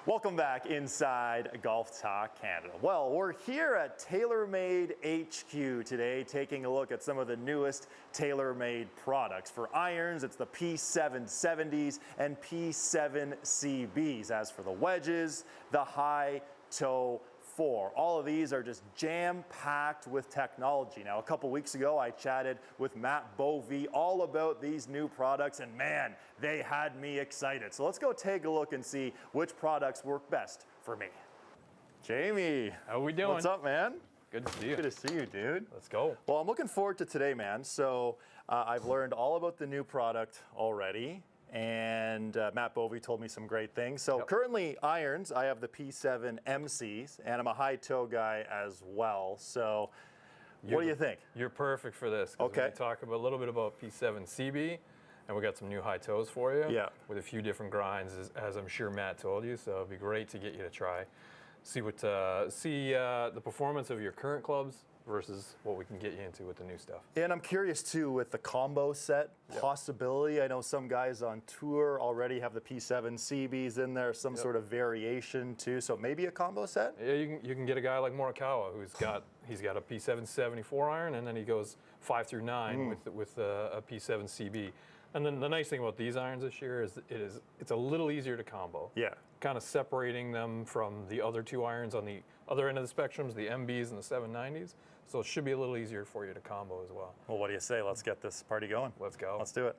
Welcome back inside Golf Talk Canada. Well, we're here at TaylorMade HQ today taking a look at some of the newest TaylorMade products. For irons, it's the P770s and P7CBs. As for the wedges, the high toe 4. All of these are just jam-packed with technology. Now, a couple weeks ago, I chatted with Matt Bovey all about these new products, and man, they had me excited. So let's go take a look and see which products work best for me. Jamie. How we doing? What's up, man? Good to see you. Good to see you, dude. Let's go. Well, I'm looking forward to today, man. So I've learned all about the new product already. And Matt Bovey told me some great things. So currently irons, I have the P7MCs, and I'm a high toe guy as well. So what do you think? You're perfect for this. Okay. We're talk a little bit about P7CB, and we got some new high toes for you. Yeah. With a few different grinds, as I'm sure Matt told you. So it'd be great to get you to try, see the performance of your current clubs versus what we can get you into with the new stuff. And I'm curious too with the combo set possibility. I know some guys on tour already have the P7CBs in there, some sort of variation too. So maybe a combo set? Yeah, you can get a guy like Morikawa who's got a P774 iron, and then he goes 5 through 9 with a P7CB. And then the nice thing about these irons this year is it's a little easier to combo. Yeah. Kind of separating them from the other two irons on the other end of the spectrums, the MBs and the 790s. So it should be a little easier for you to combo as well. Well, what do you say? Let's get this party going. Let's go. Let's do it.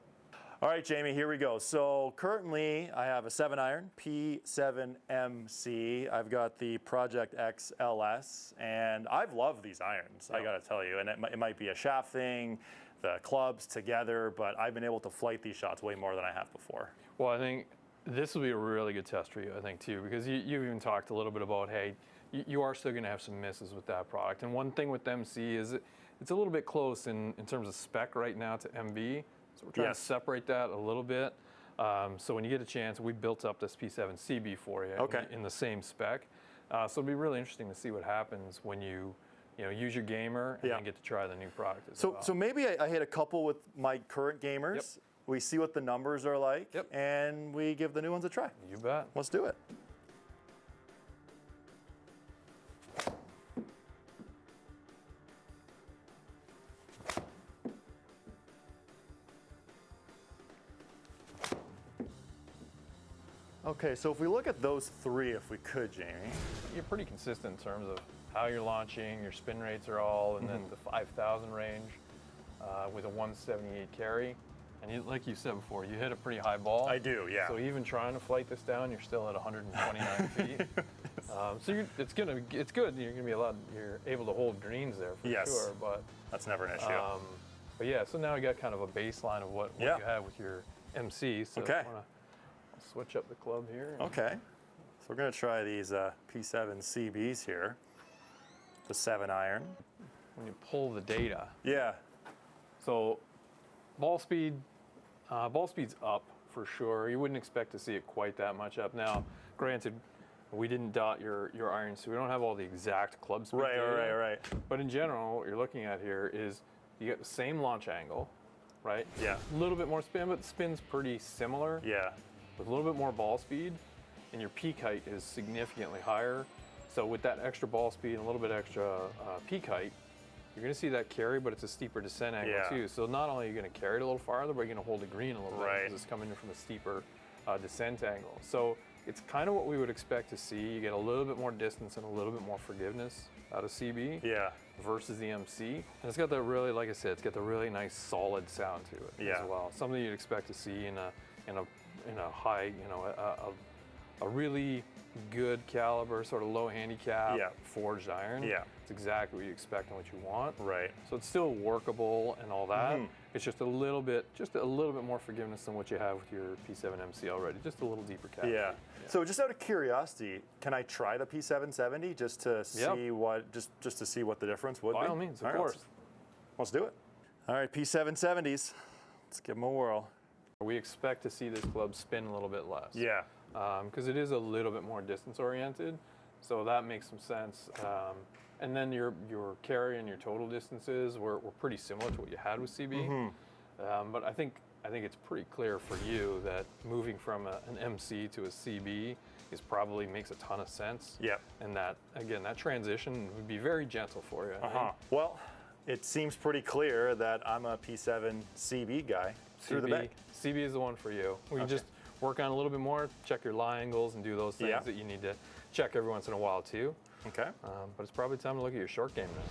All right, Jamie, here we go. So currently I have a 7-iron, P7MC. I've got the Project XLS, and I've loved these irons, I gotta tell you. And it might be a shaft thing, the clubs together, but I've been able to flight these shots way more than I have before. Well, I think this will be a really good test for you, I think, too, because you even talked a little bit about, hey, you are still gonna have some misses with that product. And one thing with MC is it's a little bit close in terms of spec right now to MB. So we're trying to separate that a little bit. So when you get a chance, we built up this P7CB for you in the same spec. So it'll be really interesting to see what happens when you use your gamer and then get to try the new product as well. So maybe I hit a couple with my current gamers. We see what the numbers are like, and we give the new ones a try. You bet. Let's do it. Okay, so if we look at those three, if we could, Jamie. You're pretty consistent in terms of how you're launching, your spin rates are all in the 5,000 range with a 178 carry. And like you said before, you hit a pretty high ball. I do, yeah. So even trying to flight this down, you're still at 129 feet. So it's good. You're gonna be you're able to hold greens there for sure. But that's never an issue. But yeah, so now you got kind of a baseline of what you have with your MC. So I'll switch up the club here. Okay. So we're gonna try these P7CBs here. The 7-iron. When you pull the data. Yeah. So ball speed's up for sure. You wouldn't expect to see it quite that much up. Now, granted, we didn't dot your irons, so we don't have all the exact club speed data. Right. But in general, what you're looking at here is you get the same launch angle, right? Yeah. A little bit more spin, but the spin's pretty similar. Yeah. With a little bit more ball speed, and your peak height is significantly higher. So with that extra ball speed and a little bit extra peak height, you're going to see that carry, but it's a steeper descent angle too. So not only are you going to carry it a little farther, but you're going to hold the green a little bit because it's coming in from a steeper descent angle. So it's kind of what we would expect to see. You get a little bit more distance and a little bit more forgiveness out of CB versus the MC. And it's got that really, like I said, it's got the really nice solid sound to it as well. Something you'd expect to see in a high, a really good caliber, sort of low handicap forged iron. It's exactly what you expect and what you want. Right. So it's still workable and all that. It's just a little bit more forgiveness than what you have with your P7MC already. Just a little deeper cap. Yeah. So just out of curiosity, can I try the P770 just to see just to see what the difference would be? By all means, of course. Let's do it. All right, P770s. Let's give them a whirl. We expect to see this club spin a little bit less. Yeah. Because it is a little bit more distance oriented, so that makes some sense. And then your carry and your total distances were pretty similar to what you had with CB. But I think I think it's pretty clear for you that moving from an MC to a CB probably makes a ton of sense. Yep. And that, again, that transition would be very gentle for you. Well, it seems pretty clear that I'm a P7 CB guy through the bag. CB is the one for you. We can just work on a little bit more, check your lie angles, and do those things that you need to check every once in a while too. Okay. But it's probably time to look at your short game now.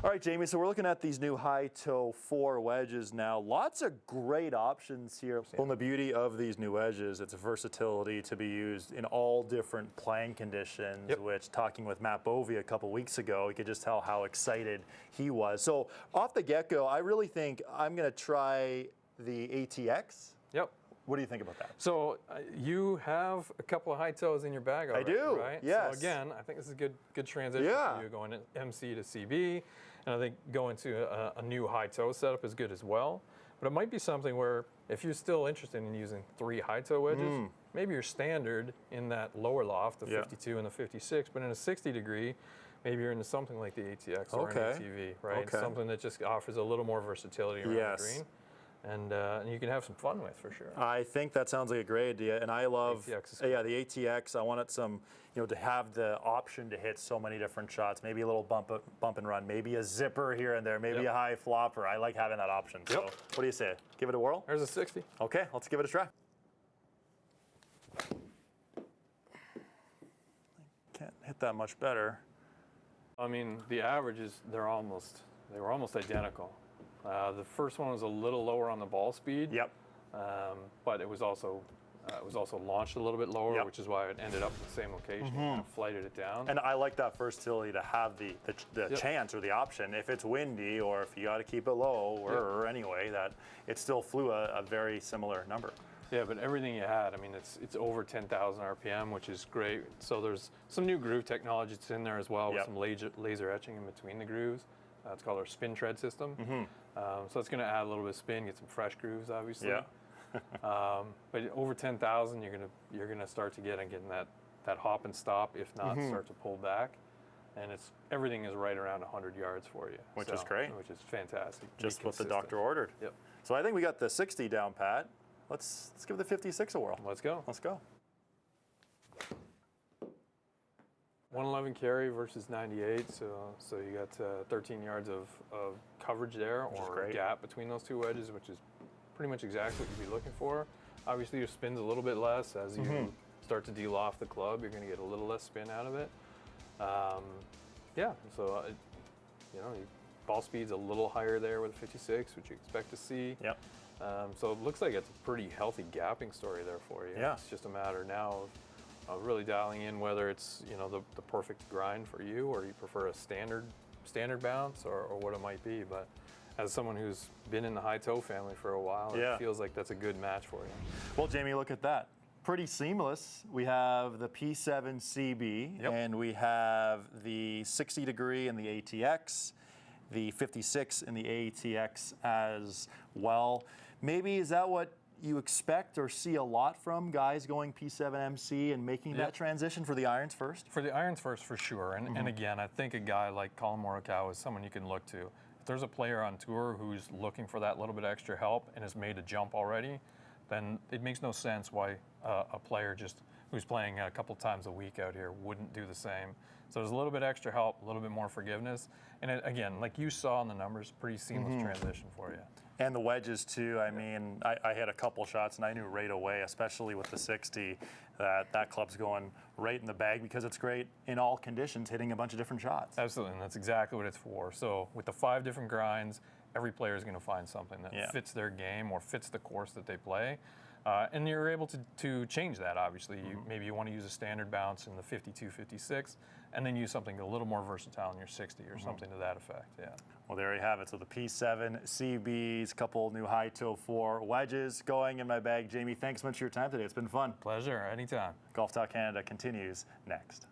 All right, Jamie, so we're looking at these new high toe 4 wedges now. Lots of great options here. Well, and the beauty of these new wedges, it's a versatility to be used in all different playing conditions, which talking with Matt Bovey a couple weeks ago, you could just tell how excited he was. So off the get-go, I really think I'm going to try the ATX. Yep. What do you think about that? So you have a couple of high toes in your bag already, I do, right? yes. So again, I think this is a good transition for you going to MC to CB, and I think going to a new high toe setup is good as well. But it might be something where if you're still interested in using 3 high toe wedges, maybe you're standard in that lower loft, the 52 and the 56, but in a 60 degree, maybe you're into something like the ATX or an ATV, right? Something that just offers a little more versatility around the green. And you can have some fun with for sure. I think that sounds like a great idea, and I love the ATX. I wanted some, to have the option to hit so many different shots. Maybe a little bump and run, maybe a zipper here and there, maybe a high flopper. I like having that option. So, what do you say? Give it a whirl. There's a 60. Okay, let's give it a try. Can't hit that much better. I mean, the averages they were almost identical. The first one was a little lower on the ball speed. Yep. But it was also launched a little bit lower, which is why it ended up at the same location. Kind of flighted it down. And I like that versatility to have the chance or the option if it's windy or if you got to keep it low or anyway that it still flew a very similar number. Yeah, but everything you had, I mean, it's over 10,000 RPM, which is great. So there's some new groove technology that's in there as well with some laser etching in between the grooves. It's called our spin tread system. So it's going to add a little bit of spin, get some fresh grooves, obviously. Yeah. But over 10,000, you're gonna start to get that hop and stop, if not start to pull back, and everything is right around 100 yards for you, which is great, which is fantastic. Just what the doctor ordered. Yep. So I think we got the 60 down pat. Let's give the 56 a whirl. Let's go. Let's go. 111 carry versus 98, so you got 13 yards of coverage there, or a gap between those two wedges, which is pretty much exactly what you'd be looking for. Obviously, your spin's a little bit less as you start to de-loft the club. You're going to get a little less spin out of it. So ball speed's a little higher there with a 56, which you expect to see. Yep. So it looks like it's a pretty healthy gapping story there for you. Yeah. It's just a matter now of really dialing in whether it's the perfect grind for you, or you prefer a standard bounce, or what it might be. But as someone who's been in the high toe family for a while, it feels like that's a good match for you. Well, Jamie, look at that. Pretty seamless. We have the P7 CB, and we have the 60 degree in the ATX, the 56 in the ATX as well. Maybe is that what you expect or see a lot from guys going P7 MC and making that transition for the irons first? For the irons first, for sure. And again, I think a guy like Colin Morikawa is someone you can look to. If there's a player on tour who's looking for that little bit extra help and has made a jump already, then it makes no sense why a player just who's playing a couple times a week out here wouldn't do the same. So there's a little bit extra help, a little bit more forgiveness. And again, like you saw in the numbers, pretty seamless transition for you. And the wedges too. I mean, I hit a couple shots and I knew right away, especially with the 60, that club's going right in the bag because it's great in all conditions, hitting a bunch of different shots. Absolutely, and that's exactly what it's for. So with the 5 different grinds, every player is going to find something that fits their game or fits the course that they play. And you're able to change that, obviously. Maybe you want to use a standard bounce in the 52, 56, and then use something a little more versatile in your 60 or something to that effect, Well, there you have it. So the P7 CBs, couple new high toe 4 wedges going in my bag. Jamie, thanks so much for your time today. It's been fun. Pleasure, anytime. Golf Talk Canada continues next.